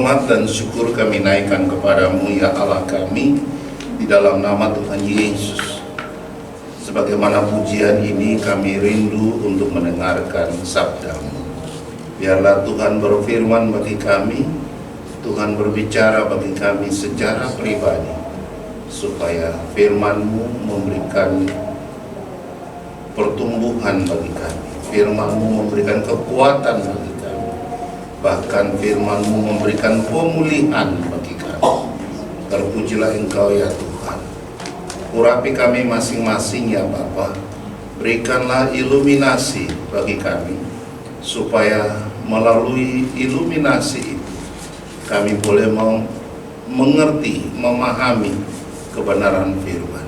Rahmat dan syukur kami naikkan kepadamu ya Allah kami, di dalam nama Tuhan Yesus. Sebagaimana pujian ini kami rindu untuk mendengarkan sabda-Mu. Biarlah Tuhan berfirman bagi kami, Tuhan berbicara bagi kami secara pribadi, supaya firman-Mu memberikan pertumbuhan bagi kami, firman-Mu memberikan kekuatan bagi kami, bahkan firman-Mu memberikan pemulihan bagi kami. Terpujilah Engkau ya Tuhan. Urapi kami masing-masing ya Bapa. Berikanlah iluminasi bagi kami, supaya melalui iluminasi itu kami boleh mengerti, memahami kebenaran firman.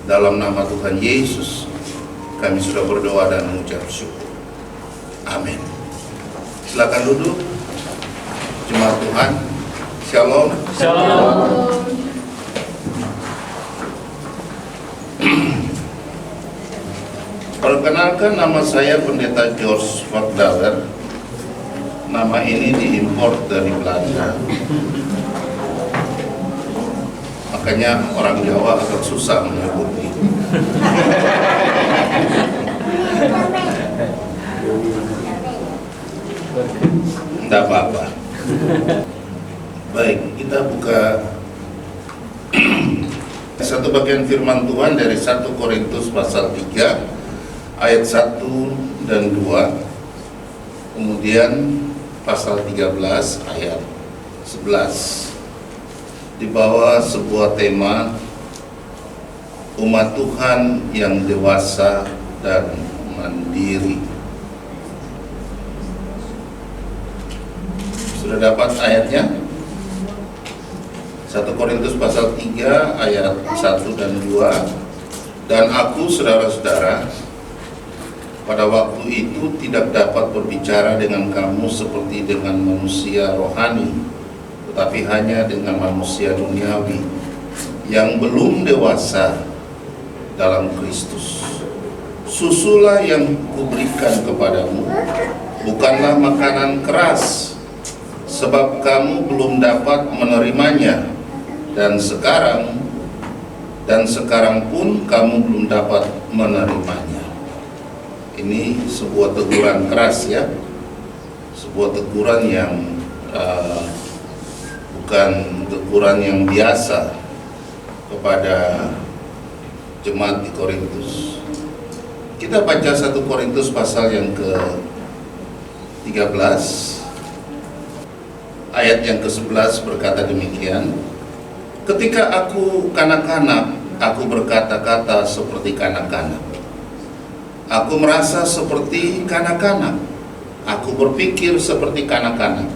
Dalam nama Tuhan Yesus kami sudah berdoa dan mengucap syukur. Amin. Silakan duduk. Jemaat Tuhan, Shalom. Shalom. Perkenalkan, nama saya Pendeta George Vakdaler. Nama ini diimport dari Belanda, makanya orang Jawa agak susah menyebutnya. Tidak apa-apa. Baik, kita buka satu bagian firman Tuhan dari 1 Korintus pasal 3 ayat 1 dan 2, kemudian pasal 13 ayat 11, di bawah sebuah tema umat Tuhan yang dewasa dan mandiri. Sudah dapat ayatnya? 1 Korintus pasal 3 ayat 1 dan 2. Dan aku, saudara-saudara, pada waktu itu tidak dapat berbicara dengan kamu seperti dengan manusia rohani, tetapi hanya dengan manusia duniawi yang belum dewasa dalam Kristus. Susulah yang kuberikan kepadamu, bukanlah makanan keras, sebab kamu belum dapat menerimanya, dan sekarang pun kamu belum dapat menerimanya. Ini sebuah teguran keras ya, sebuah teguran yang bukan teguran yang biasa kepada jemaat di Korintus. Kita baca 1 Korintus pasal yang ke-13 ayat yang ke-11 berkata demikian. Ketika aku kanak-kanak, aku berkata-kata seperti kanak-kanak. Aku merasa seperti kanak-kanak. Aku berpikir seperti kanak-kanak.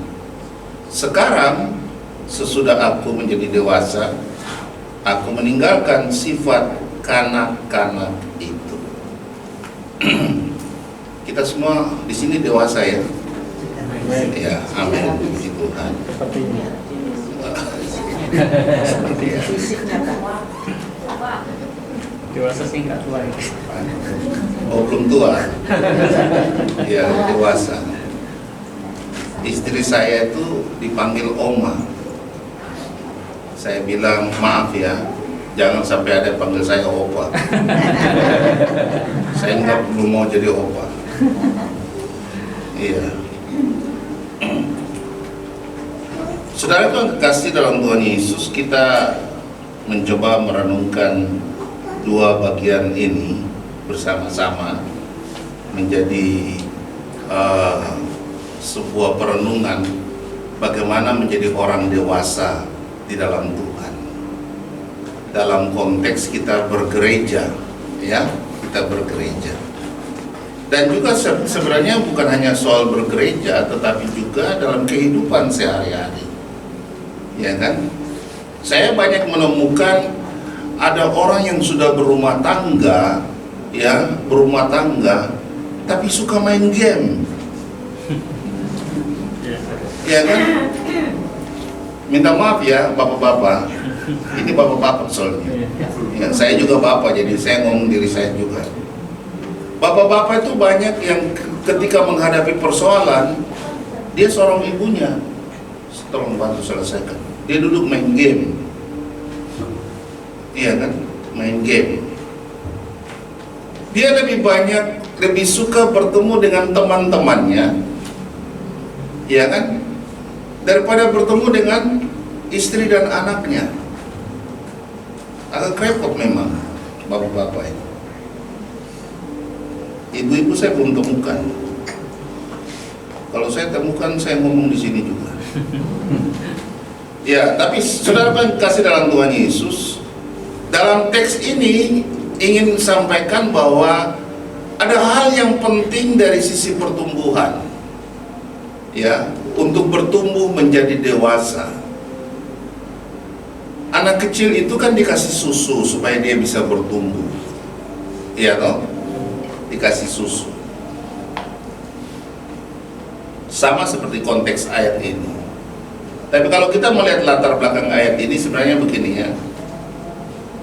Sekarang, sesudah aku menjadi dewasa, aku meninggalkan sifat kanak-kanak itu. Kita semua di sini dewasa ya? Ya, amin. Puji Tuhan. Seperti ya. Dewasa sih nggak tua ya. Oh, belum tua. Ya, dewasa. Istri saya itu dipanggil Oma. Saya bilang, maaf ya, jangan sampai ada yang panggil saya Opa. Saya belum mau jadi Opa. Iya. Saudara Tuhan kekasih dalam Tuhan Yesus, kita mencoba merenungkan dua bagian ini bersama-sama menjadi sebuah perenungan bagaimana menjadi orang dewasa di dalam Tuhan. Dalam konteks kita bergereja, ya, kita bergereja. Dan juga sebenarnya bukan hanya soal bergereja, tetapi juga dalam kehidupan sehari-hari. Ya kan? Saya banyak menemukan ada orang yang sudah berumah tangga, ya, berumah tangga, tapi suka main game. Ya kan? Minta maaf ya bapak-bapak, ini bapak-bapak soalnya. Ya, saya juga bapak, jadi saya ngomong diri saya juga. Bapak-bapak itu banyak yang ketika menghadapi persoalan, dia seorang ibunya, tolong bantu selesaikan. Dia duduk main game. Iya kan? Main game. Dia lebih suka bertemu dengan teman-temannya, iya kan? Daripada bertemu dengan istri dan anaknya. Agak repot memang bapak-bapak ini. Ibu-ibu saya belum temukan. Kalau saya temukan, saya ngomong di sini juga. Ya, tapi saudara kasih dalam Tuhan Yesus, dalam teks ini ingin sampaikan bahwa ada hal yang penting dari sisi pertumbuhan, ya, untuk bertumbuh menjadi dewasa. Anak kecil itu kan dikasih susu supaya dia bisa bertumbuh, iya toh? Dikasih susu. Sama seperti konteks ayat ini. Tapi kalau kita melihat latar belakang ayat ini, sebenarnya begini ya.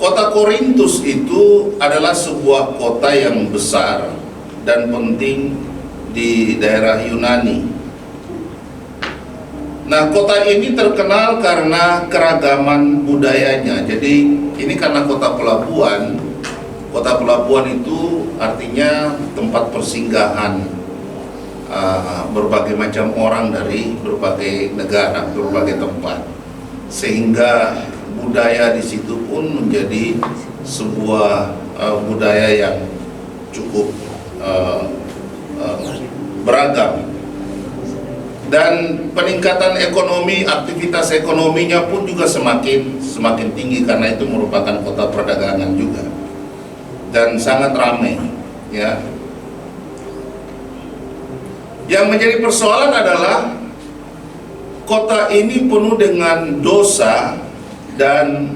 Kota Korintus itu adalah sebuah kota yang besar dan penting di daerah Yunani. Nah, kota ini terkenal karena keragaman budayanya. Jadi ini karena kota pelabuhan. Kota pelabuhan itu artinya tempat persinggahan berbagai macam orang dari berbagai negara, berbagai tempat. Sehingga budaya di situ pun menjadi sebuah budaya yang cukup beragam. Dan peningkatan ekonomi, aktivitas ekonominya pun juga semakin tinggi karena itu merupakan kota perdagangan juga dan sangat ramai, ya. Yang menjadi persoalan adalah kota ini penuh dengan dosa dan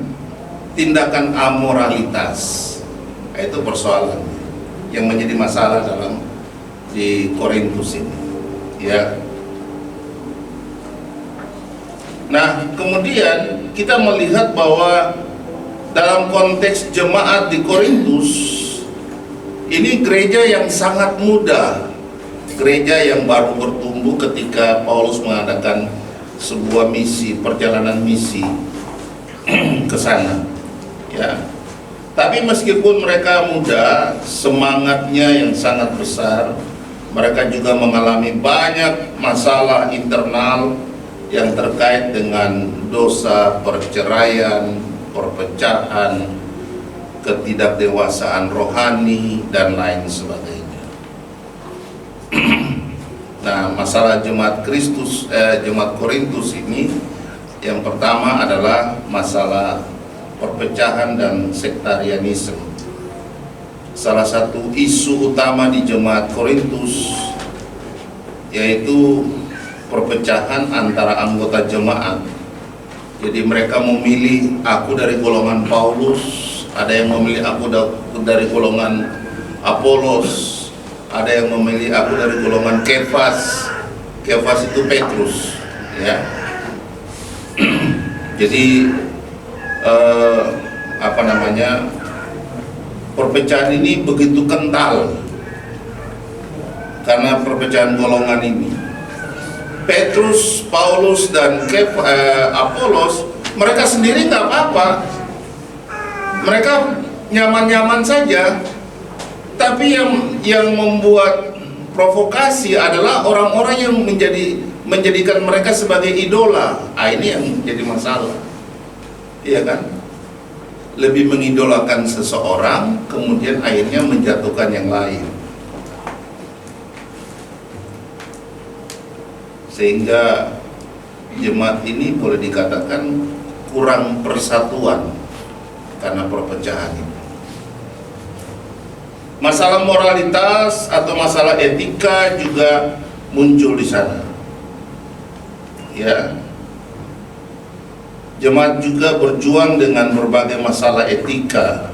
tindakan amoralitas. Itu persoalan yang menjadi masalah di Korintus ini, ya. Nah, kemudian kita melihat bahwa dalam konteks jemaat di Korintus, ini gereja yang sangat muda, gereja yang baru bertumbuh ketika Paulus mengadakan sebuah misi, perjalanan misi ke sana, ya. Tapi meskipun mereka muda, semangatnya yang sangat besar, mereka juga mengalami banyak masalah internal yang terkait dengan dosa, perceraian, perpecahan, ketidakdewasaan rohani, dan lain sebagainya. Nah, masalah jemaat Korintus ini, yang pertama adalah masalah perpecahan dan sektarianisme. Salah satu isu utama di jemaat Korintus yaitu perpecahan antara anggota jemaat. Jadi mereka memilih, aku dari golongan Paulus, ada yang memilih aku dari golongan Apolos, ada yang memilih aku dari golongan Kefas. Kefas itu Petrus, ya. Jadi perpecahan ini begitu kental karena perpecahan golongan ini. Petrus, Paulus, dan Apolos, mereka sendiri nggak apa-apa, mereka nyaman-nyaman saja. Tapi yang membuat provokasi adalah orang-orang yang menjadikan mereka sebagai idola. Ini yang jadi masalah, iya kan? Lebih mengidolakan seseorang, kemudian akhirnya menjatuhkan yang lain. Sehingga jemaat ini boleh dikatakan kurang persatuan karena perpecahan ini. Masalah moralitas atau masalah etika juga muncul di sana, ya. Jemaat juga berjuang dengan berbagai masalah etika,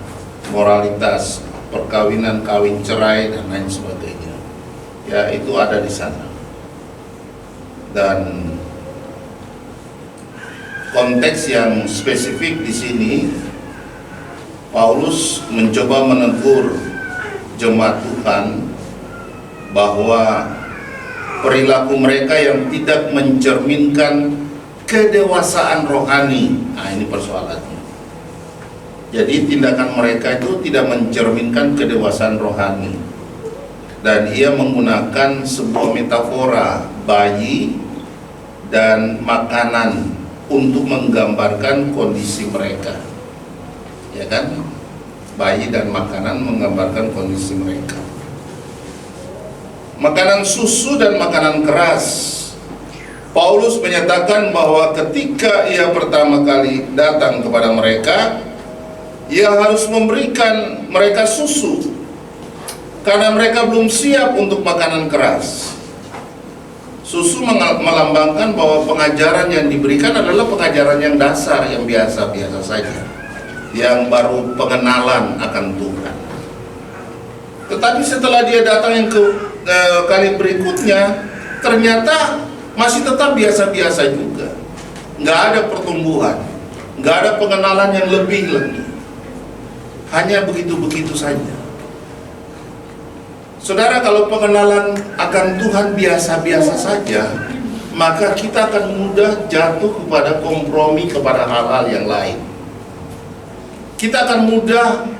moralitas, perkawinan, kawin cerai, dan lain sebagainya. Ya, itu ada di sana. Dan konteks yang spesifik di sini, Paulus mencoba menegur jemaat Tuhan bahwa perilaku mereka yang tidak mencerminkan kedewasaan rohani. Nah, ini persoalannya. Jadi tindakan mereka itu tidak mencerminkan kedewasaan rohani. Dan ia menggunakan sebuah metafora bayi dan makanan untuk menggambarkan kondisi mereka. Ya kan? Bayi dan makanan menggambarkan kondisi mereka. Makanan susu dan makanan keras. Paulus menyatakan bahwa ketika ia pertama kali datang kepada mereka, ia harus memberikan mereka susu karena mereka belum siap untuk makanan keras. Susu melambangkan bahwa pengajaran yang diberikan adalah pengajaran yang dasar, yang biasa-biasa saja, yang baru pengenalan akan Tuhan. Tetapi setelah dia datang yang kali berikutnya, ternyata masih tetap biasa-biasa juga. Nggak ada pertumbuhan, nggak ada pengenalan yang lebih lagi. Hanya begitu-begitu saja. Saudara, kalau pengenalan akan Tuhan biasa-biasa saja, maka kita akan mudah jatuh kepada kompromi kepada hal-hal yang lain. Kita akan mudah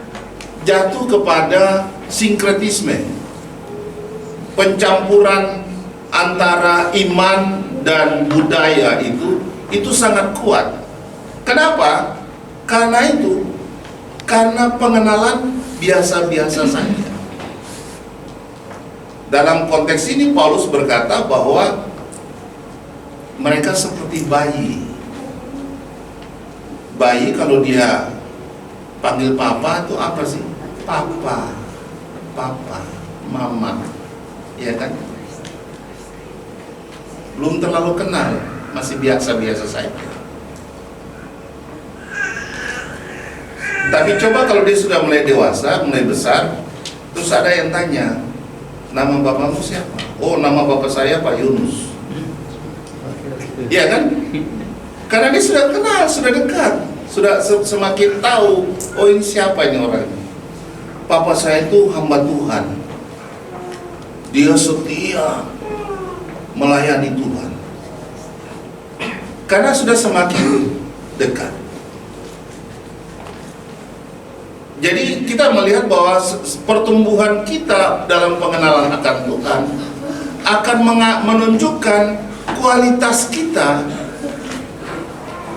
jatuh kepada sinkretisme, pencampuran antara iman dan budaya itu sangat kuat. Kenapa? Karena pengenalan biasa-biasa saja. Dalam konteks ini Paulus berkata bahwa mereka seperti bayi. Bayi kalau dia panggil papa itu apa sih? Papa, papa, mama, ya kan? Belum terlalu kenal, masih biasa-biasa saja. Tapi coba kalau dia sudah mulai dewasa, mulai besar, terus ada yang tanya, nama bapakmu siapa? Oh, nama bapak saya Pak Yunus. Iya kan? Karena dia sudah kenal, sudah dekat, sudah semakin tahu, oh ini siapa ini orang ini. Papa saya itu hamba Tuhan. Dia setia melayani Tuhan. Karena sudah semakin dekat. Jadi kita melihat bahwa pertumbuhan kita dalam pengenalan akan Tuhan akan menunjukkan kualitas kita,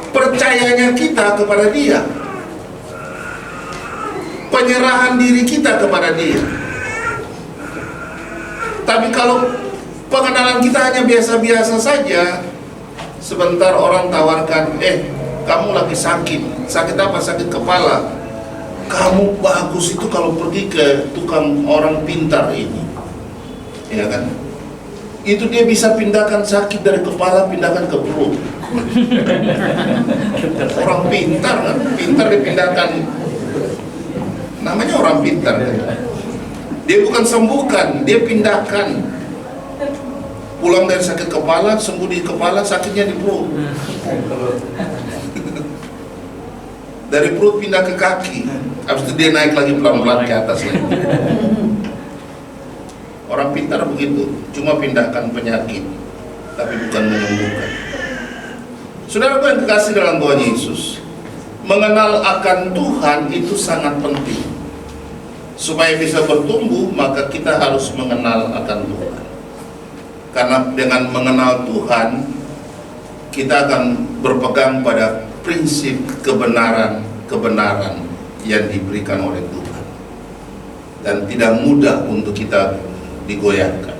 percayanya kita kepada Dia, penyerahan diri kita kepada Dia. Tapi kalau pengenalan kita hanya biasa-biasa saja, sebentar orang tawarkan, kamu lagi sakit. Sakit apa? Sakit kepala. Kamu bagus itu kalau pergi ke tukang orang pintar ini, ya kan? Itu dia bisa pindahkan sakit dari kepala, pindahkan ke perut. Orang pintar kan? Pintar dipindahkan. Namanya orang pintar kan? Dia bukan sembuhkan, dia pindahkan. Pulang dari sakit kepala, sembuh di kepala, sakitnya di perut. Dari perut pindah ke kaki. Habis itu dia naik lagi pelan-pelan ke atas lagi. Orang pintar begitu, cuma pindahkan penyakit, tapi bukan menyembuhkan. Saudara yang kekasih dalam Tuhan Yesus, mengenal akan Tuhan itu sangat penting. Supaya bisa bertumbuh, maka kita harus mengenal akan Tuhan. Karena dengan mengenal Tuhan, kita akan berpegang pada prinsip kebenaran yang diberikan oleh Tuhan, dan tidak mudah untuk kita digoyahkan.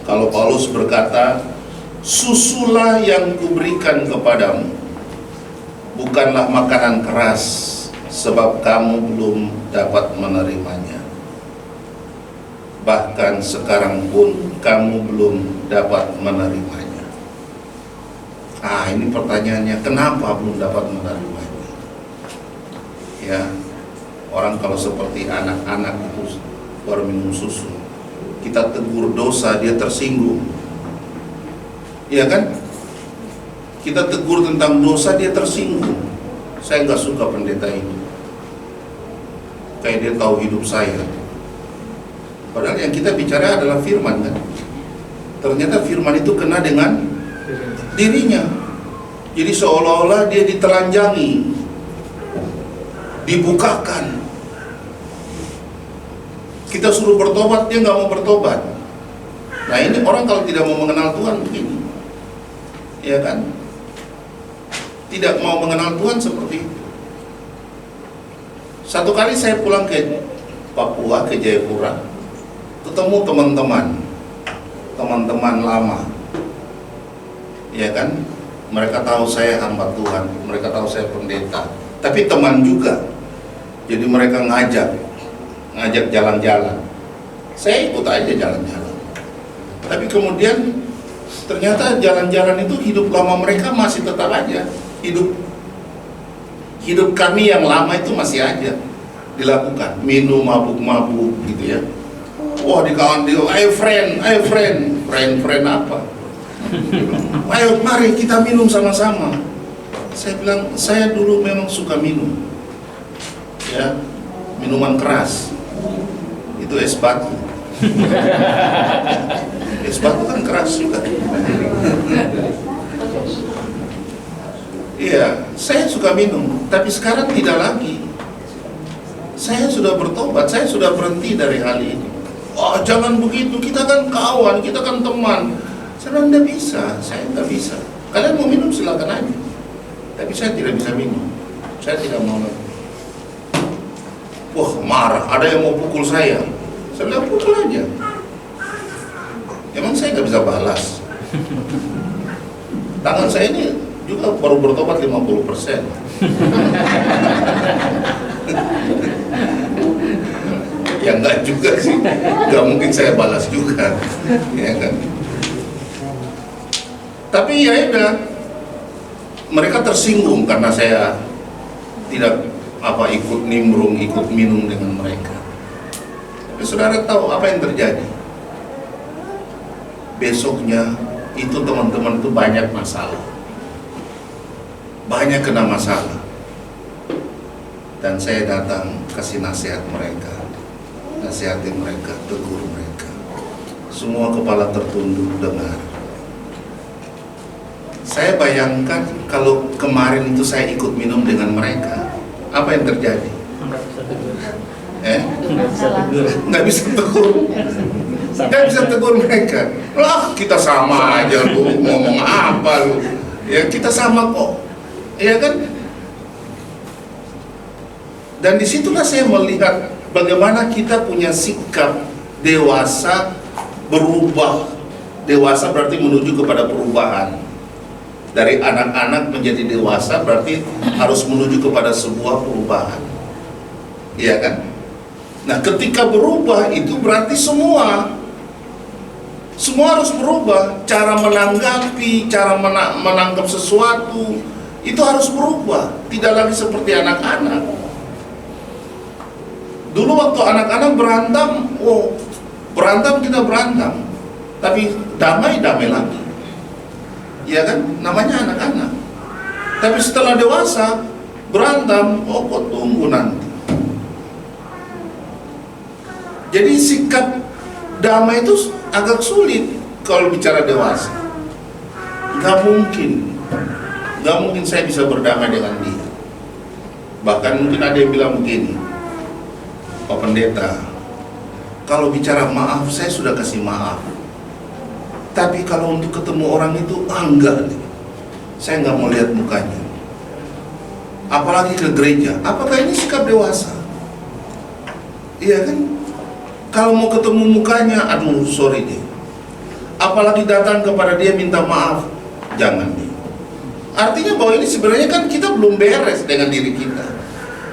Kalau Paulus berkata, susulah yang kuberikan kepadamu, bukanlah makanan keras, sebab kamu belum dapat menerimanya. Bahkan sekarang pun kamu belum dapat menerimanya. Ini pertanyaannya, kenapa belum dapat menerimanya? Ya, orang kalau seperti anak-anak itu baru minum susu, kita tegur dosa, dia tersinggung. Iya kan? Kita tegur tentang dosa, dia tersinggung. Saya nggak suka pendeta itu. Kayak dia tahu hidup saya. Padahal yang kita bicara adalah firman kan. ternyata firman itu kena dengan dirinya. Jadi seolah-olah dia ditelanjangi, dibukakan. Kita suruh bertobat, dia nggak mau bertobat. Nah ini orang kalau tidak mau mengenal Tuhan begini, ya kan? Tidak mau mengenal Tuhan seperti itu. Satu kali saya pulang ke Papua, ke Jayapura, ketemu teman-teman lama, ya kan? Mereka tahu saya hamba Tuhan, mereka tahu saya pendeta, tapi teman juga. Jadi mereka ngajak jalan-jalan. Saya ikut aja jalan-jalan. Tapi kemudian ternyata jalan-jalan itu hidup lama mereka masih tetap aja. Hidup kami yang lama itu masih aja dilakukan. Minum, mabuk-mabuk gitu ya. Wah, di kawan dia, ayo friend apa? Ayo mari kita minum sama-sama. Saya bilang, saya dulu memang suka minum. Ya, minuman keras. Itu es batu. Es batu kan keras juga. Iya, saya suka minum, tapi sekarang tidak lagi. Saya sudah bertobat, saya sudah berhenti dari hal ini. Oh, jangan begitu, kita kan kawan, kita kan teman. Saya bilang, tidak bisa, saya tidak bisa. Kalian mau minum silakan aja, tapi saya tidak bisa minum. Saya tidak mau. Wah, marah, ada yang mau pukul saya. Saya bilang, pukul aja. Emang saya nggak bisa balas. Tangan saya ini juga baru bertobat 50%. Ya enggak juga sih, nggak mungkin saya balas juga, ya kan. Tapi ya udah, mereka tersinggung karena saya tidak ikut nimbrung, ikut minum dengan mereka. Tapi saudara tahu apa yang terjadi? Besoknya itu teman-teman itu banyak masalah, banyak kena masalah. Dan saya datang kasih nasihat mereka, nasihatin mereka, tegur mereka. Semua kepala tertunduk dengar. Saya bayangkan kalau kemarin itu saya ikut minum dengan mereka, apa yang terjadi? Nggak bisa tegur. Nggak bisa tegur mereka. Lah kita sama aja lu, ngomong apa lu? Ya kita sama kok, ya kan? Dan disitulah saya melihat bagaimana kita punya sikap dewasa berubah. Dewasa berarti menuju kepada perubahan. Dari anak-anak menjadi dewasa berarti harus menuju kepada sebuah perubahan. Iya kan? Nah, ketika berubah itu berarti semua harus berubah. Cara menanggapi, cara menangkap sesuatu itu harus berubah. Tidak lagi seperti anak-anak. Dulu waktu anak-anak berantem, kita berantem, tapi damai lagi. Ya kan, namanya anak-anak. Tapi setelah dewasa berantem, kok tunggu nanti. Jadi sikap damai itu agak sulit kalau bicara dewasa. Gak mungkin saya bisa berdamai dengan dia. Bahkan mungkin ada yang bilang begini, Pak Pendeta, kalau bicara maaf saya sudah kasih maaf. Tapi kalau untuk ketemu orang itu enggak nih. Saya nggak mau lihat mukanya. Apalagi ke gereja. Apakah ini sikap dewasa? Iya kan? Kalau mau ketemu mukanya, aduh sorry deh. Apalagi datang kepada dia minta maaf, jangan deh. Artinya bahwa ini sebenarnya kan kita belum beres dengan diri kita.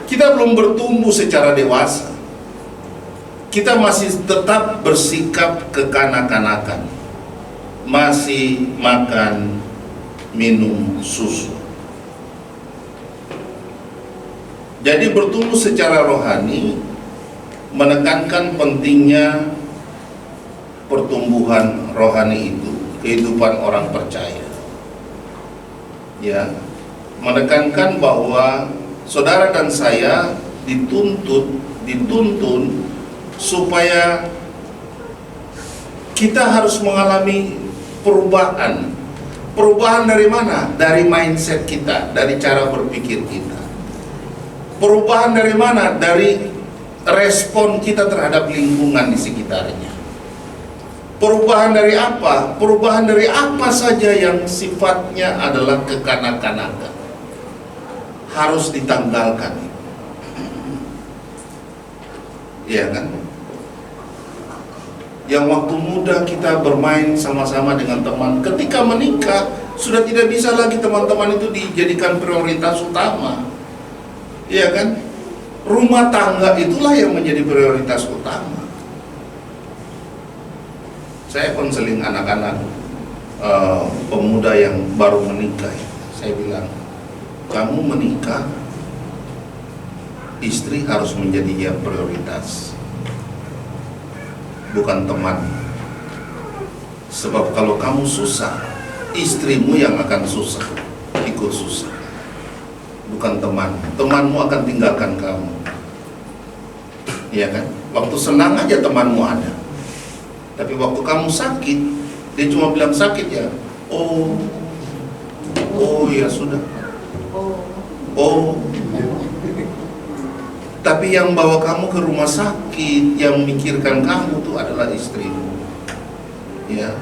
Kita belum bertumbuh secara dewasa. Kita masih tetap bersikap kekanak-kanakan. Masih makan, minum susu. Jadi bertumbuh secara rohani menekankan pentingnya pertumbuhan rohani itu, kehidupan orang percaya. Ya, menekankan bahwa saudara dan saya dituntun supaya kita harus mengalami perubahan. Perubahan dari mana? Dari mindset kita, dari cara berpikir kita. Perubahan dari mana? Dari respon kita terhadap lingkungan di sekitarnya. Perubahan dari apa? Perubahan dari apa saja yang sifatnya adalah kekanak-kanakan harus ditanggalkan. Iya kan? Yang waktu muda kita bermain sama-sama dengan teman, ketika menikah sudah tidak bisa lagi teman-teman itu dijadikan prioritas utama. Iya kan? Rumah tangga itulah yang menjadi prioritas utama. Saya konseling anak-anak pemuda yang baru menikah. Saya bilang, kamu menikah, istri harus menjadi yang prioritas, bukan teman. Sebab kalau kamu susah, istrimu yang akan susah, ikut susah, bukan teman. Temanmu akan tinggalkan kamu. Iya kan? Waktu senang aja temanmu ada, tapi waktu kamu sakit, dia cuma bilang sakit ya. Oh ya sudah. Oh. Tapi yang bawa kamu ke rumah sakit, yang memikirkan kamu itu adalah istrimu. Ya.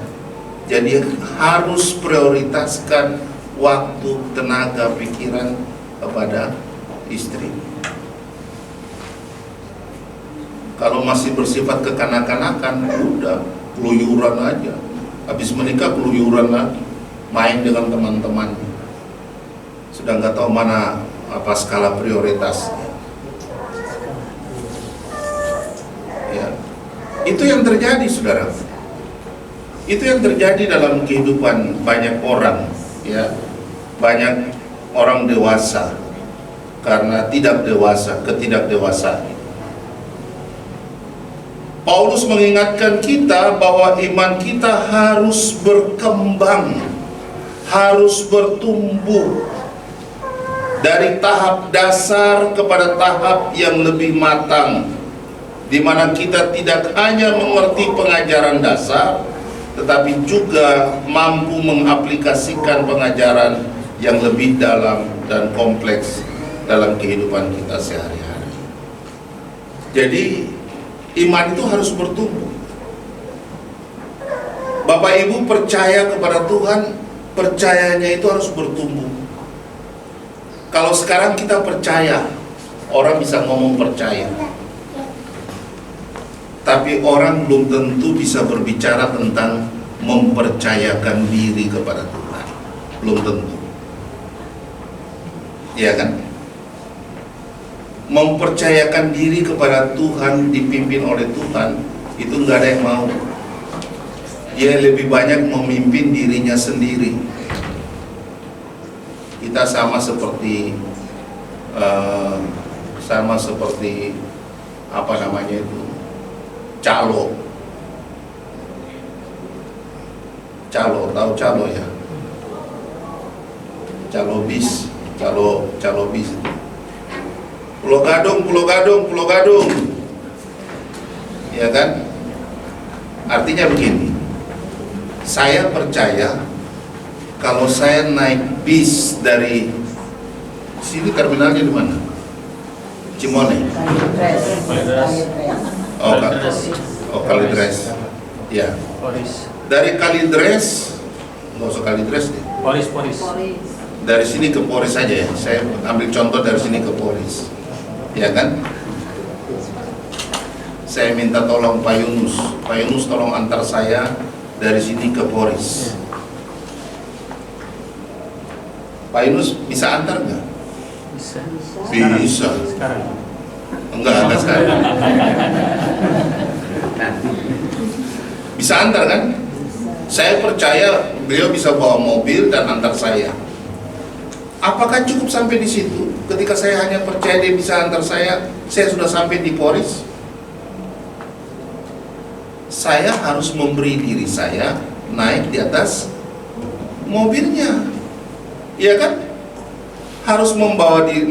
Jadi harus prioritaskan waktu, tenaga, pikiran kepada istri. Kalau masih bersifat kekanak-kanakan, udah keluyuran aja. Habis menikah keluyuran lagi, main dengan teman-teman. Sudah nggak tahu mana apa skala prioritasnya. Ya, itu yang terjadi, saudara. Itu yang terjadi dalam kehidupan banyak orang, ya, banyak orang dewasa karena tidak dewasa, ketidakdewasaan. Paulus mengingatkan kita bahwa iman kita harus berkembang, harus bertumbuh dari tahap dasar kepada tahap yang lebih matang, di mana kita tidak hanya mengerti pengajaran dasar, tetapi juga mampu mengaplikasikan pengajaran yang lebih dalam dan kompleks dalam kehidupan kita sehari-hari. Jadi iman itu harus bertumbuh. Bapak Ibu percaya kepada Tuhan, percayanya itu harus bertumbuh. Kalau sekarang kita percaya, orang bisa ngomong percaya, tapi orang belum tentu bisa berbicara tentang mempercayakan diri kepada Tuhan. Belum tentu. Iya kan? Mempercayakan diri kepada Tuhan, dipimpin oleh Tuhan, itu nggak ada yang mau. Dia lebih banyak memimpin dirinya sendiri. Kita sama seperti apa namanya itu, calo, tahu calo ya? Calo bis. Pulau Gadung, ya kan? Artinya begini, saya percaya kalau saya naik bis dari sini, terminalnya di mana? Cimone. Kalidres. Ya. Dari Kalidres, nggak usah Kalidres deh. Polis. Dari sini ke Polres saja ya. Saya ambil contoh dari sini ke Polres. Ya kan? Saya minta tolong Pak Yunus tolong antar saya dari sini ke Polres. Pak Yunus bisa antar nggak? Bisa. Sekarang. Enggak sekarang. Bisa antar kan? Saya percaya beliau bisa bawa mobil dan antar saya. Apakah cukup sampai di situ? Ketika saya hanya percaya dia bisa antar saya sudah sampai di Polres. Saya harus memberi diri saya naik di atas mobilnya, iya kan? Harus memberi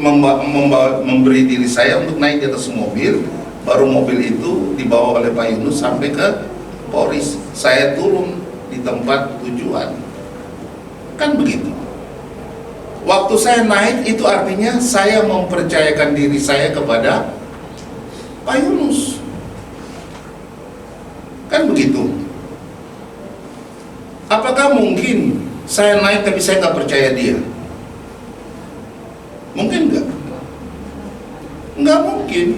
diri saya untuk naik di atas mobil, baru mobil itu dibawa oleh Pak Yunus sampai ke Polres. saya turun di tempat tujuan. Kan begitu. Waktu saya naik itu artinya saya mempercayakan diri saya kepada Pak Yunus. Kan begitu. Apakah mungkin saya naik tapi saya nggak percaya dia? Mungkin nggak? Nggak mungkin.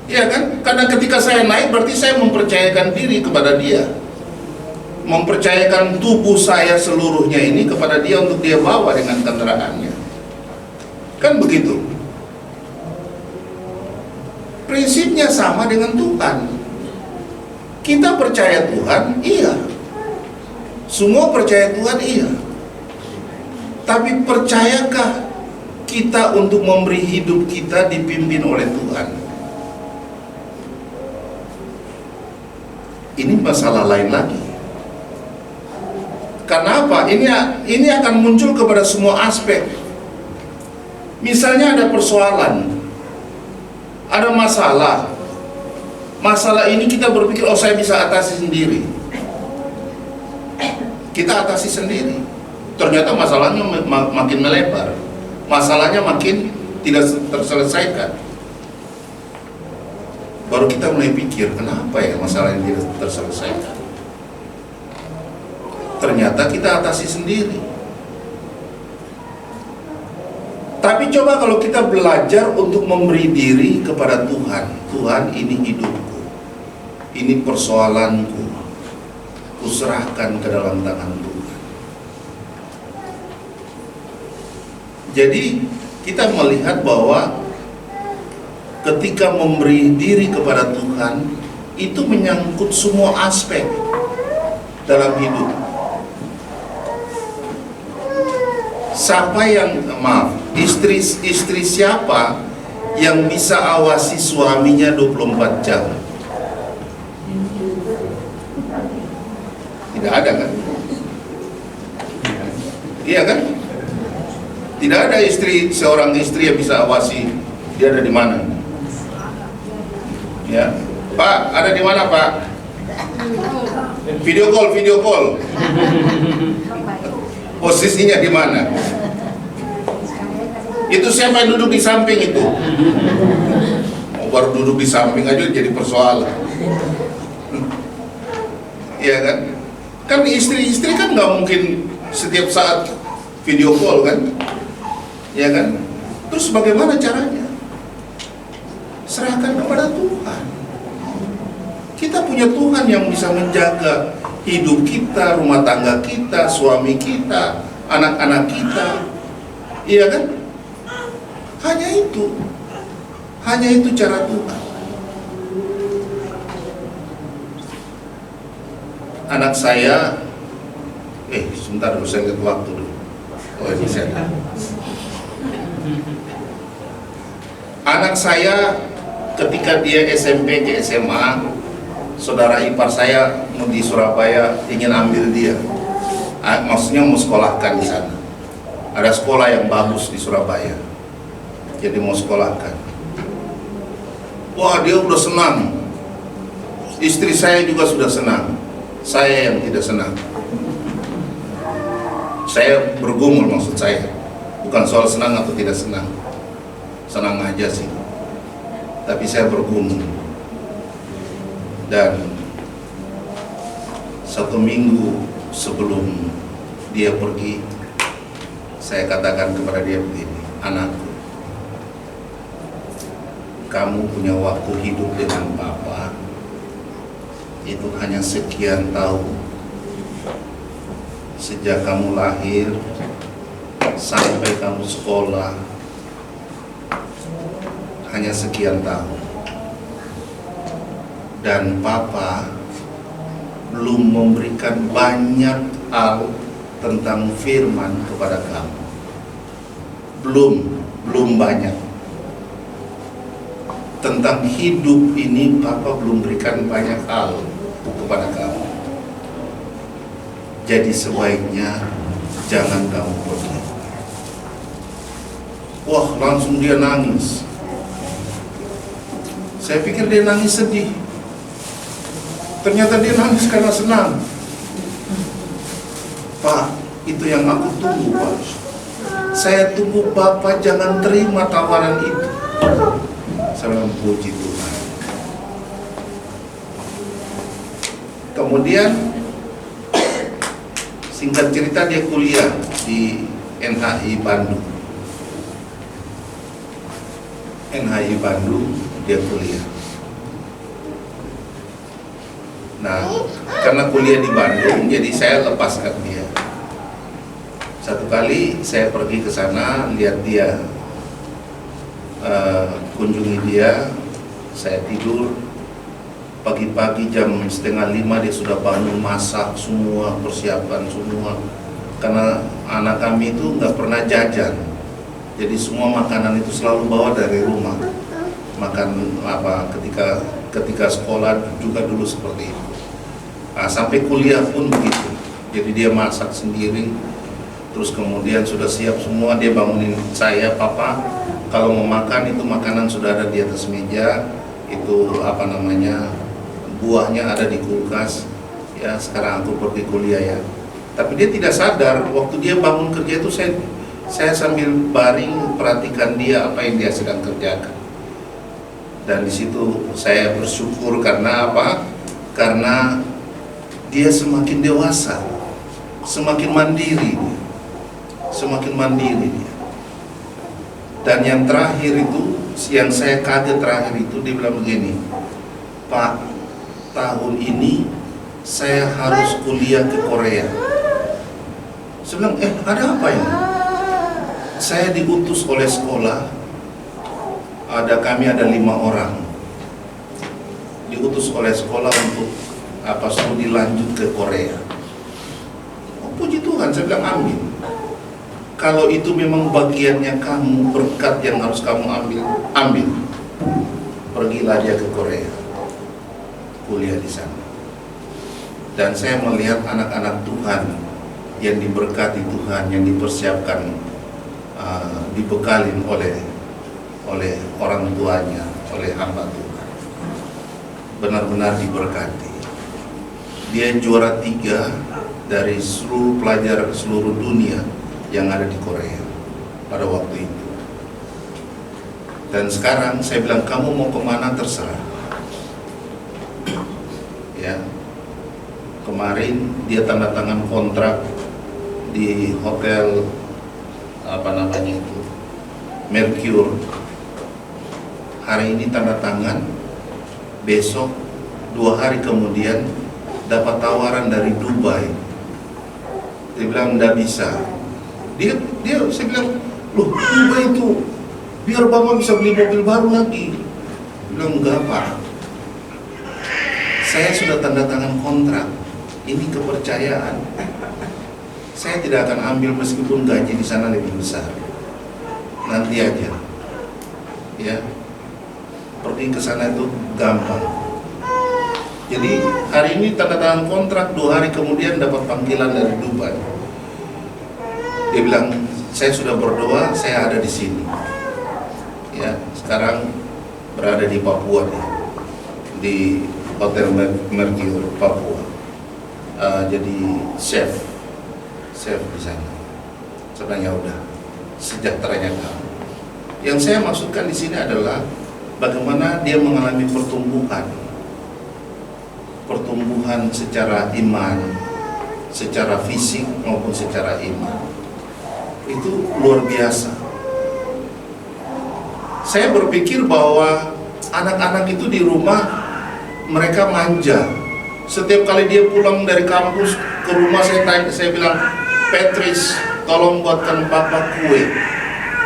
Ya kan? Karena ketika saya naik berarti saya mempercayakan diri kepada dia, mempercayakan tubuh saya seluruhnya ini kepada dia untuk dia bawa dengan kendaraannya. Kan begitu. Prinsipnya sama dengan Tuhan. Kita percaya Tuhan, iya. Semua percaya Tuhan, iya. Tapi percayakah kita untuk memberi hidup kita dipimpin oleh Tuhan? Ini masalah lain lagi. Karena apa? Ini akan muncul kepada semua aspek. Misalnya ada persoalan, ada masalah. Masalah ini kita berpikir, oh saya bisa atasi sendiri. Kita atasi sendiri. Ternyata masalahnya makin melebar. Masalahnya makin tidak terselesaikan. Baru kita mulai pikir, kenapa ya masalah ini tidak terselesaikan? Ternyata kita atasi sendiri. Tapi coba kalau kita belajar untuk memberi diri kepada Tuhan. Tuhan, ini hidupku, ini persoalanku, kuserahkan ke dalam tangan Tuhan. Jadi kita melihat bahwa ketika memberi diri kepada Tuhan, itu menyangkut semua aspek dalam hidup. Siapa yang, istri siapa yang bisa awasi suaminya 24 jam? Tidak ada kan? Iya kan? Tidak ada seorang istri yang bisa awasi dia ada di mana. Ya, Pak, ada di mana Pak? Video call. Posisinya di mana? Itu siapa yang duduk di samping itu? Baru duduk di samping aja jadi persoalan. Iya kan? Kan istri kan nggak mungkin setiap saat video call kan? Iya kan? Terus bagaimana caranya? Serahkan kepada Tuhan. Kita punya Tuhan yang bisa menjaga hidup kita, rumah tangga kita, suami kita, anak-anak kita. Iya kan? Hanya itu cara Tuhan. Anak saya, sebentar dulu, saya lihat waktu dulu. Oh ini saya. Anak saya ketika dia SMP ke SMA, saudara ipar saya di Surabaya ingin ambil dia, maksudnya mau sekolahkan di sana. Ada sekolah yang bagus di Surabaya, jadi mau sekolahkan. Wah, dia udah senang. Istri saya juga sudah senang. Saya yang tidak senang. Saya bergumul, maksud saya bukan soal senang atau tidak senang. Senang aja sih, tapi saya bergumul. Dan 1 minggu sebelum dia pergi, saya katakan kepada dia begini, anakku, kamu punya waktu hidup dengan Papa itu hanya sekian tahun. Sejak kamu lahir sampai kamu sekolah, hanya sekian tahun. Dan Papa belum memberikan banyak hal tentang firman kepada kamu. Belum banyak. Tentang hidup ini Papa belum berikan banyak hal kepada kamu. Jadi sebaiknya jangan kamu pergi. Wah, langsung dia nangis. Saya pikir dia nangis sedih. Ternyata dia nangis karena senang. Pak, itu yang aku tunggu, Pak. Saya tunggu Bapak jangan terima tawaran itu. Saya bilang, puji Tuhan. Kemudian singkat cerita dia kuliah di NHI Bandung. NHI Bandung dia kuliah. Nah, karena kuliah di Bandung, jadi saya lepaskan dia. Satu kali saya pergi ke sana, lihat dia, kunjungi dia, saya tidur. Pagi-pagi jam 4:30 dia sudah bangun, masak semua, persiapan semua. Karena anak kami itu nggak pernah jajan, jadi semua makanan itu selalu bawa dari rumah. Makan apa ketika sekolah juga dulu seperti itu. Nah, sampai kuliah pun begitu. Jadi dia masak sendiri. Terus kemudian sudah siap semua, dia bangunin saya, Papa, kalau mau makan itu makanan sudah ada di atas meja, itu apa namanya, buahnya ada di kulkas. Ya, sekarang aku pergi kuliah ya. Tapi dia tidak sadar, waktu dia bangun kerja itu saya sambil baring perhatikan dia apa yang dia sedang kerjakan. Dan di situ saya bersyukur karena apa? Karena dia semakin dewasa, semakin mandiri, semakin mandiri dia. Dan yang terakhir itu, yang saya kaget terakhir itu, dia bilang begini, Pak, tahun ini saya harus kuliah ke Korea. Saya bilang, ada apa ini? Saya diutus oleh sekolah, kami ada 5 orang, diutus oleh sekolah untuk studi lanjut ke Korea. Oh, puji Tuhan, saya bilang amin. Kalau itu memang bagiannya kamu, berkat yang harus kamu ambil. Pergilah dia ke Korea, kuliah di sana. Dan saya melihat anak-anak Tuhan yang diberkati Tuhan, yang dipersiapkan, dibekalin oleh orang tuanya, oleh hamba Tuhan. Benar-benar diberkati. Dia juara 3 dari seluruh pelajar seluruh dunia yang ada di Korea pada waktu itu. Dan sekarang saya bilang, kamu mau kemana terserah. Ya, kemarin dia tanda tangan kontrak di hotel Mercure. Hari ini tanda tangan, besok 2 hari kemudian dapat tawaran dari Dubai. Dia bilang enggak bisa. Dia saya bilang, loh, Dubai itu biar Bapak bisa beli mobil baru lagi. Dia bilang, enggak Pak, saya sudah tanda tangan kontrak, ini kepercayaan. Saya tidak akan ambil meskipun gaji di sana lebih besar. Nanti aja. Ya. Pergi ke sana itu gampang. Jadi hari ini tanda tangan kontrak, 2 hari kemudian dapat panggilan dari Dubai. Dia bilang, saya sudah berdoa, saya ada di sini. Ya, sekarang berada di Papua dia, di Hotel Mercure Papua. Jadi chef di sana. Sebenarnya udah sejahteranya kamu. Yang saya maksudkan di sini adalah bagaimana dia mengalami pertumbuhan secara iman, secara fisik maupun secara iman. Itu luar biasa. Saya berpikir bahwa anak-anak itu di rumah mereka manja. Setiap kali dia pulang dari kampus ke rumah, saya bilang, Petris, tolong buatkan Papa kue.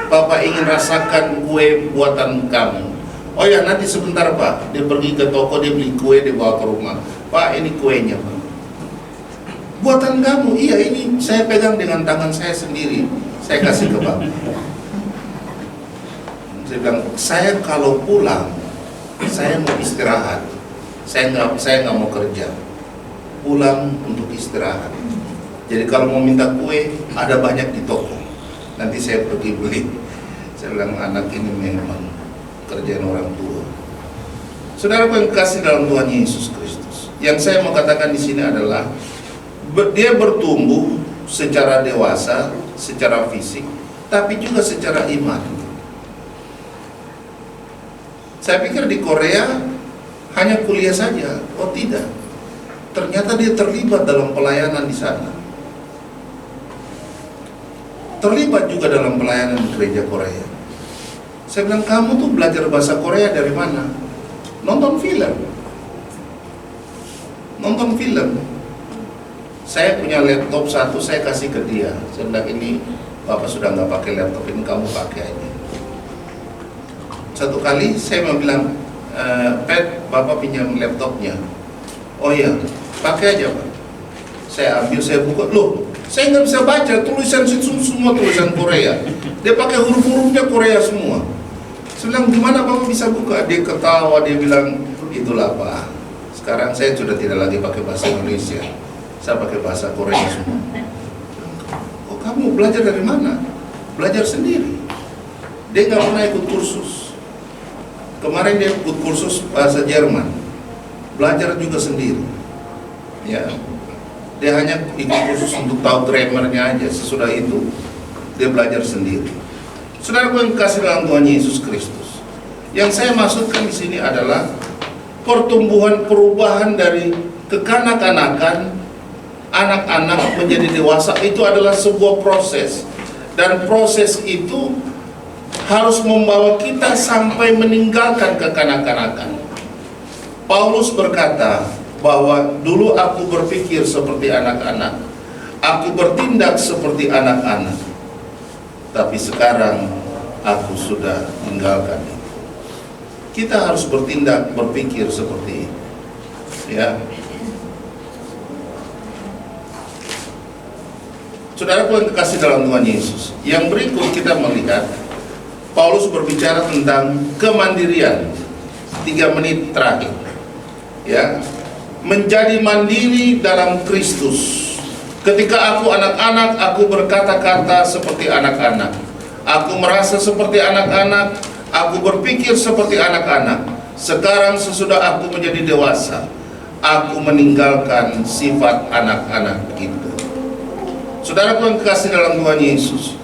Papa ingin rasakan kue buatan kamu. Oh ya, nanti sebentar Pak. Dia pergi ke toko, dia beli kue, dia bawa ke rumah. Pak, ini kuenya Pak. Buatan kamu? Iya, ini saya pegang dengan tangan saya sendiri. Saya kasih ke Bapak. Saya bilang, saya kalau pulang, saya mau istirahat. Saya nggak mau kerja. Pulang untuk istirahat. Jadi kalau mau minta kue, ada banyak di toko. Nanti saya pergi beli. Saya bilang, anak ini memang kerjaan orang tua. Saudara yang kasih dalam Tuhan Yesus Kristus, Yang saya mau katakan di sini adalah dia bertumbuh secara dewasa, secara fisik, tapi juga secara iman. Saya pikir di Korea hanya kuliah saja. Oh tidak, ternyata dia terlibat dalam pelayanan di sana. Terlibat juga dalam pelayanan di gereja Korea. Saya bilang, kamu tuh belajar bahasa Korea dari mana? Nonton film. Nonton film. Saya punya laptop satu, saya kasih ke dia. Saya bilang, ini Bapak sudah nggak pakai laptop, ini kamu pakai aja. Satu kali saya mau bilang, Pet, Bapak pinjam laptopnya. Oh iya, pakai aja Pak. Saya ambil, saya buka, loh, saya nggak bisa baca, tulisan itu semua tulisan Korea. Dia pakai huruf-hurufnya Korea semua. Saya bilang, gimana Bapak bisa buka? Dia ketawa, dia bilang, itulah Pak. Sekarang saya sudah tidak lagi pakai bahasa Indonesia, saya pakai bahasa Korea semua. Oh, kamu belajar dari mana? Belajar sendiri. Dia nggak pernah ikut kursus. Kemarin dia ikut kursus bahasa Jerman, belajar juga sendiri. Ya, dia hanya ikut kursus untuk tahu grammarnya aja. Sesudah itu dia belajar sendiri. Saudaraku yang kasih dalam Tuhan Yesus Kristus, yang saya maksudkan di sini adalah pertumbuhan perubahan dari kekanak-kanakan, anak-anak menjadi dewasa itu adalah sebuah proses, dan proses itu harus membawa kita sampai meninggalkan kekanak-kanakan. Paulus berkata bahwa dulu aku berpikir seperti anak-anak, aku bertindak seperti anak-anak, tapi sekarang aku sudah meninggalkan itu. Kita harus bertindak, berpikir seperti itu, ya. Saudaraku yang kekasih dalam Tuhan Yesus, yang berikut kita melihat Paulus berbicara tentang kemandirian. 3 menit terakhir, ya, menjadi mandiri dalam Kristus. Ketika aku anak-anak, aku berkata-kata seperti anak-anak, aku merasa seperti anak-anak, aku berpikir seperti anak-anak. Sekarang sesudah aku menjadi dewasa, aku meninggalkan sifat anak-anak itu. Saudaraku yang kekasih dalam Tuhan Yesus,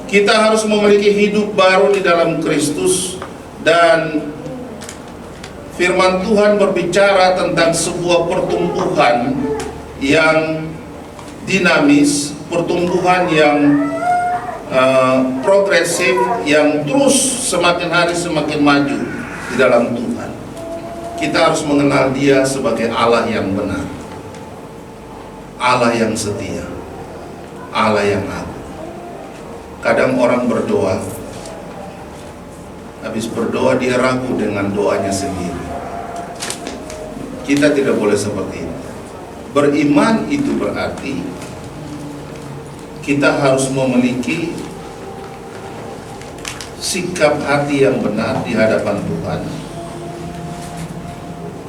kita harus memiliki hidup baru di dalam Kristus, dan firman Tuhan berbicara tentang sebuah pertumbuhan yang dinamis, pertumbuhan yang progresif, yang terus semakin hari semakin maju di dalam Tuhan. Kita harus mengenal Dia sebagai Allah yang benar, Allah yang setia, Allah yang agung. Kadang orang berdoa, habis berdoa dia ragu dengan doanya sendiri. Kita tidak boleh seperti itu. Beriman itu berarti kita harus memiliki sikap hati yang benar di hadapan Tuhan,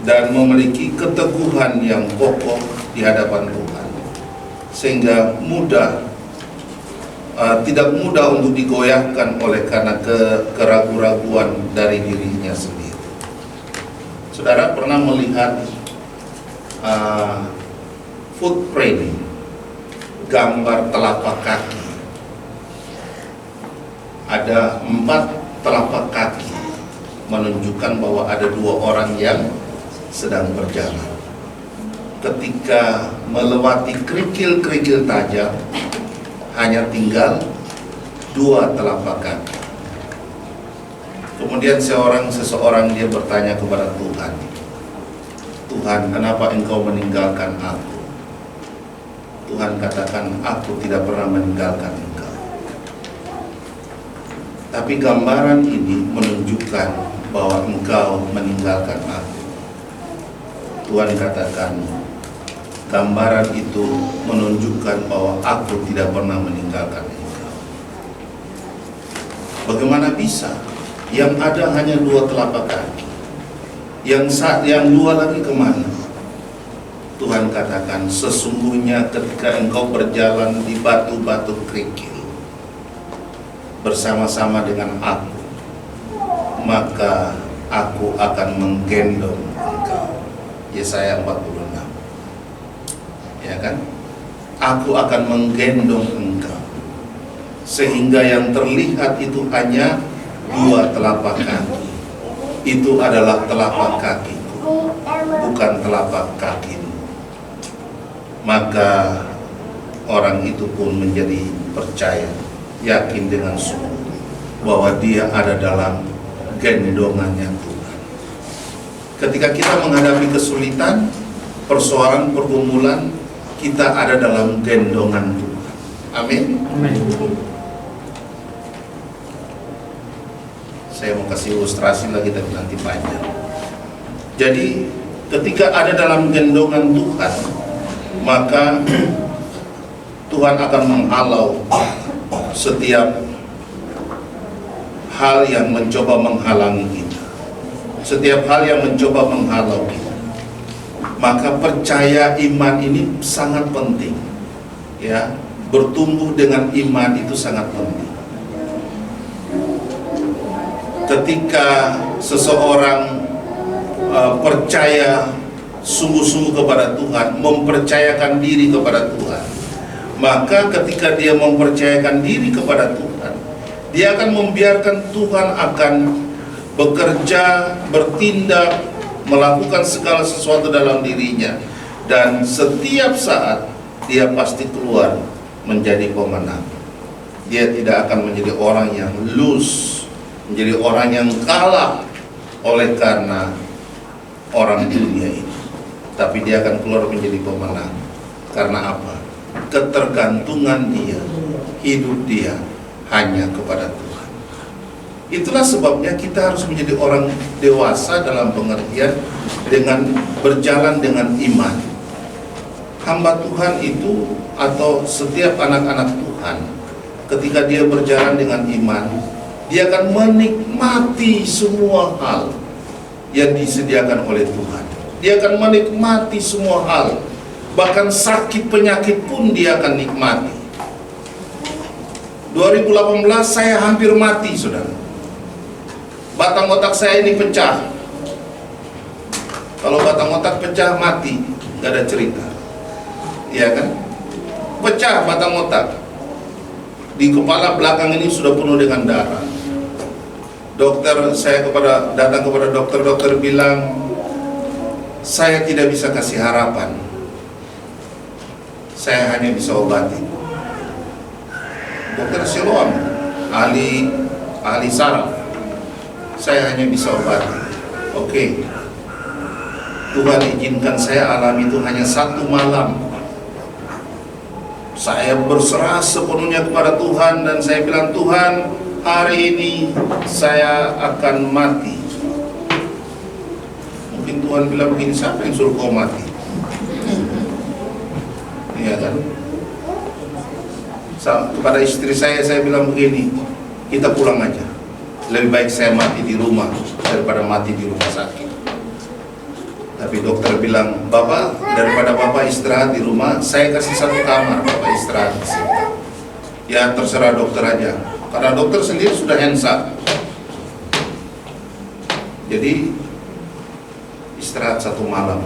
dan memiliki keteguhan yang kokoh di hadapan Tuhan, sehingga tidak mudah untuk digoyahkan oleh karena keraguan-raguan dari dirinya sendiri. Saudara pernah melihat footprint, gambar telapak kaki? Ada 4 telapak kaki menunjukkan bahwa ada 2 orang yang sedang berjalan. Ketika melewati kerikil-kerikil tajam, hanya tinggal 2 telapak kaki. Kemudian seseorang dia bertanya kepada Tuhan, Tuhan, kenapa engkau meninggalkan aku? Tuhan katakan, aku tidak pernah meninggalkan engkau. Tapi gambaran ini menunjukkan bahwa engkau meninggalkan aku. Tuhan katakan, gambaran itu menunjukkan bahwa aku tidak pernah meninggalkan engkau. Bagaimana bisa? Yang ada hanya 2 telapak kaki. Yang 2 lagi kemana? Tuhan katakan, sesungguhnya ketika engkau berjalan di batu-batu kerikil bersama-sama dengan aku, maka aku akan menggendong engkau. Yesaya 46. Ya kan? Aku akan menggendong engkau sehingga yang terlihat itu hanya 2 telapak kaki. Itu adalah telapak kakiku, bukan telapak kakimu. Maka orang itu pun menjadi percaya, yakin dengan sungguh bahwa dia ada dalam gendongannya Tuhan. Ketika kita menghadapi kesulitan, persoalan, pergumulan, kita ada dalam gendongan Tuhan. Amin. Amin. Saya mau kasih ilustrasi lagi tapi nanti panjang. Jadi ketika ada dalam gendongan Tuhan, maka Tuhan akan menghalau setiap hal yang mencoba menghalangi kita, setiap hal yang mencoba menghalau kita. Maka percaya iman ini sangat penting, ya. Bertumbuh dengan iman itu sangat penting. Ketika seseorang percaya sungguh-sungguh kepada Tuhan, mempercayakan diri kepada Tuhan, maka ketika dia mempercayakan diri kepada Tuhan, dia akan membiarkan Tuhan akan bekerja, bertindak, melakukan segala sesuatu dalam dirinya, dan setiap saat dia pasti keluar menjadi pemenang. Dia tidak akan menjadi orang yang lose, menjadi orang yang kalah oleh karena orang dunia ini, tapi dia akan keluar menjadi pemenang. Karena apa? Ketergantungan dia, hidup dia hanya kepada Tuhan. Itulah sebabnya kita harus menjadi orang dewasa dalam pengertian dengan berjalan dengan iman. Hamba Tuhan itu atau setiap anak-anak Tuhan, ketika dia berjalan dengan iman, dia akan menikmati semua hal yang disediakan oleh Tuhan. Dia akan menikmati semua hal, bahkan sakit penyakit pun dia akan nikmati. 2018 saya hampir mati, saudara. Batang otak saya ini pecah. Kalau batang otak pecah, mati, gak ada cerita. Iya kan? Pecah batang otak. Di kepala belakang ini sudah penuh dengan darah. Saya datang kepada dokter bilang, saya tidak bisa kasih harapan. Saya hanya bisa obati. Dokter Siloam, ahli saraf. Saya hanya bisa obati. Oke. Tuhan izinkan saya alami itu hanya 1 malam. Saya berserah sepenuhnya kepada Tuhan dan saya bilang, Tuhan, hari ini saya akan mati. Mungkin Tuhan bilang begini, siapa yang suruh kau mati? Iya kan? Kepada istri saya bilang begini, kita pulang aja. Lebih baik saya mati di rumah daripada mati di rumah sakit. Tapi dokter bilang, Bapak, daripada Bapak istirahat di rumah, saya kasih 1 kamar, Bapak istirahat di sini. Ya terserah dokter aja, karena dokter sendiri sudah hensa. Jadi istirahat 1 malam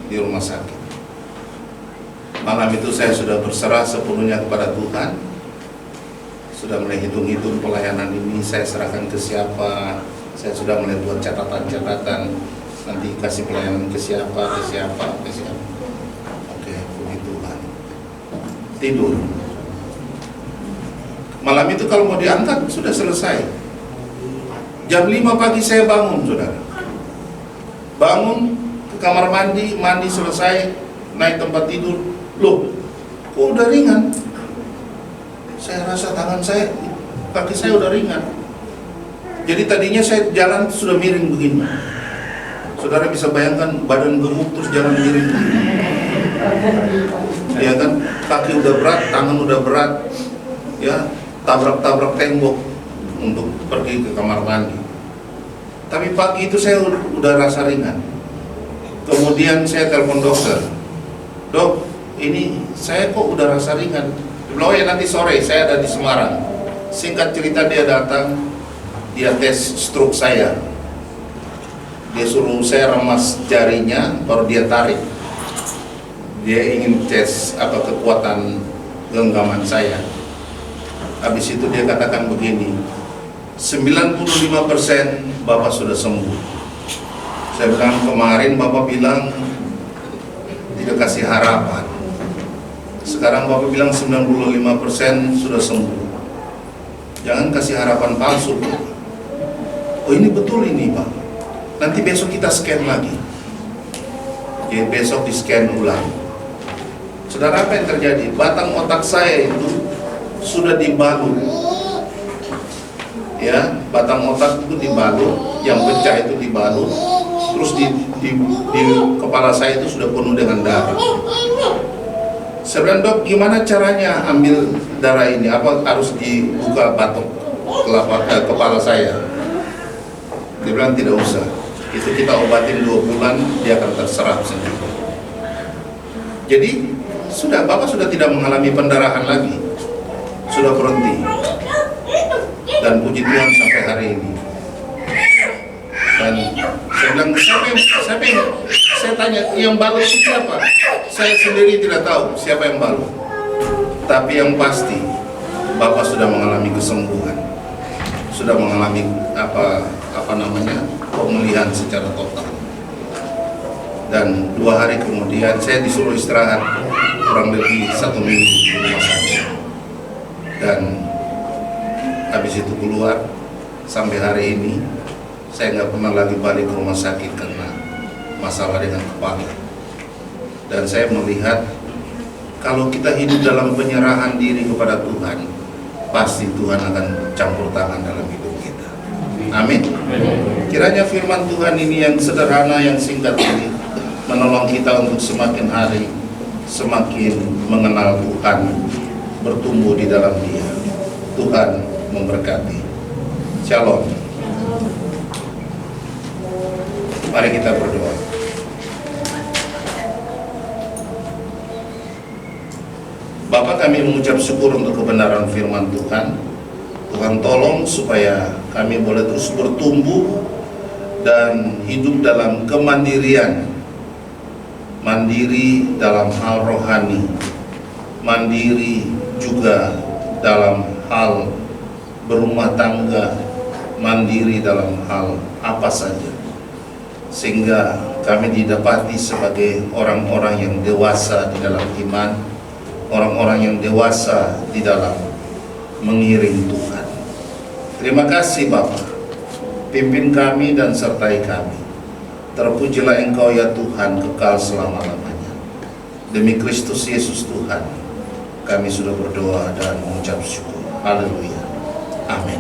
di rumah sakit. Malam itu saya sudah berserah sepenuhnya kepada Tuhan. Sudah mulai hitung-hitung pelayanan ini saya serahkan ke siapa. Saya sudah mulai buat catatan-catatan, nanti kasih pelayanan ke siapa. Oke, puji Tuhan. Tidur. Malam itu kalau mau diangkat sudah selesai. Jam 5 pagi saya bangun, saudara. Bangun ke kamar mandi selesai, naik tempat tidur. Loh, kok udah ringan? Saya rasa kaki saya udah ringan. Jadi tadinya saya jalan sudah miring begini. Saudara bisa bayangkan badan gemuk terus jalan miring. Ya kan, kaki udah berat, tangan udah berat. Ya, tabrak-tabrak tembok untuk pergi ke kamar mandi. Tapi pagi itu saya udah rasa ringan. Kemudian saya telepon dokter. Dok, ini saya kok udah rasa ringan. Belum ya, nanti sore saya ada di Semarang. Singkat cerita dia datang, dia tes stroke saya. Dia suruh saya remas jarinya, baru dia tarik. Dia ingin tes apa kekuatan genggaman saya. Habis itu dia katakan begini, 95% Bapak sudah sembuh. Saya bilang, kemarin Bapak bilang tidak kasih harapan. Sekarang Bapak bilang 95% sudah sembuh. Jangan kasih harapan palsu. Oh, ini betul ini, Pak. Nanti besok kita scan lagi. Jadi besok di scan ulang. Saudara, apa yang terjadi? Batang otak saya itu sudah dibalut. Ya, batang otak itu dibalut, yang pecah itu dibalut. Terus di kepala saya itu sudah penuh dengan darah. Saya bilang, Dok, gimana caranya ambil darah ini? Apa harus dibuka batok kepala saya? Dia bilang tidak usah. Itu kita obatin 2 bulan, dia akan terserap sendiri. Jadi sudah, Bapak sudah tidak mengalami pendarahan lagi, sudah berhenti. Dan puji Tuhan sampai hari ini. Dan saya bilang, saya tanya, yang balut itu siapa? Saya sendiri tidak tahu siapa yang balut. Tapi yang pasti, Bapak sudah mengalami kesembuhan, sudah mengalami pemulihan secara total. Dan 2 hari kemudian saya disuruh istirahat kurang lebih 1 minggu di rumah sakit. Dan habis itu keluar, sampai hari ini saya nggak pernah lagi balik ke rumah sakit karena masalah dengan kepala. Dan saya melihat kalau kita hidup dalam penyerahan diri kepada Tuhan, pasti Tuhan akan campur tangan dalam hidup kita. Amin. Kiranya firman Tuhan ini yang sederhana, yang singkat ini menolong kita untuk semakin hari semakin mengenal Tuhan, bertumbuh di dalam Dia. Tuhan memberkati. Shalom. Mari kita berdoa. Bapa, kami mengucap syukur untuk kebenaran firman Tuhan. Tuhan tolong supaya kami boleh terus bertumbuh dan hidup dalam kemandirian. Mandiri dalam hal rohani, mandiri juga dalam hal berumah tangga, mandiri dalam hal apa saja. Sehingga kami didapati sebagai orang-orang yang dewasa di dalam iman, orang-orang yang dewasa di dalam mengiring Tuhan. Terima kasih Bapa, pimpin kami dan sertai kami. Terpujilah Engkau ya Tuhan kekal selama-lamanya. Demi Kristus Yesus Tuhan, kami sudah berdoa dan mengucap syukur. Haleluya. Amin.